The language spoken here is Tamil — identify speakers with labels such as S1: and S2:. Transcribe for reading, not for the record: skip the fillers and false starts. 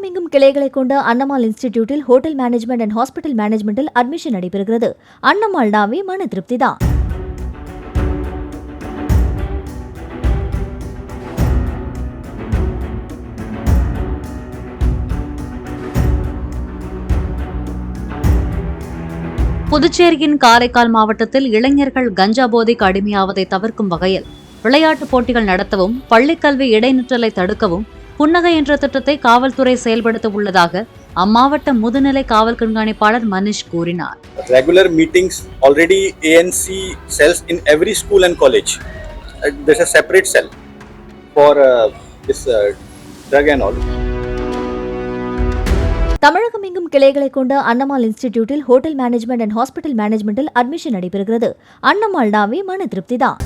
S1: தமிழகமெங்கும் கிளைகளை கொண்ட அன்னமால் இன்ஸ்டிடியூட்டில் ஹோட்டல் மேனேஜ்மெண்ட் அண்ட் ஹாஸ்பிட்டல் மேனேஜ்மெண்டில் அட்மிஷன் நடைபெறுகிறது. அன்னமால் நாவே மன திருப்திதான்.
S2: புதுச்சேரியின் காரைக்கால் மாவட்டத்தில் இளைஞர்கள் கஞ்சா போதைக்கு அடிமையாவதை தவிர்க்கும் வகையில் விளையாட்டுப் போட்டிகள் நடத்தவும் பள்ளிக்கல்வி இடைநிற்றலை தடுக்கவும் புன்னகை என்ற திட்டத்தை காவல்துறை செயல்படுத்த உள்ளதாக அம்மாவட்ட முதுநிலை காவல் கண்காணிப்பாளர் மனிஷ் கூறினார்.
S3: Regular meetings already ANC cells in every school and college. There's a separate cell for this drug and all.
S1: தமிழகமெங்கும் கிளைகளை கொண்ட அன்னமால் இன்ஸ்டிடியூட்டில் ஹோட்டல் மேனேஜ்மெண்ட் அண்ட் ஹாஸ்பிட்டல் மேனேஜ்மெண்டில் அட்மிஷன் நடைபெறுகிறது. அன்னமால் நாவே மன திருப்திதான்.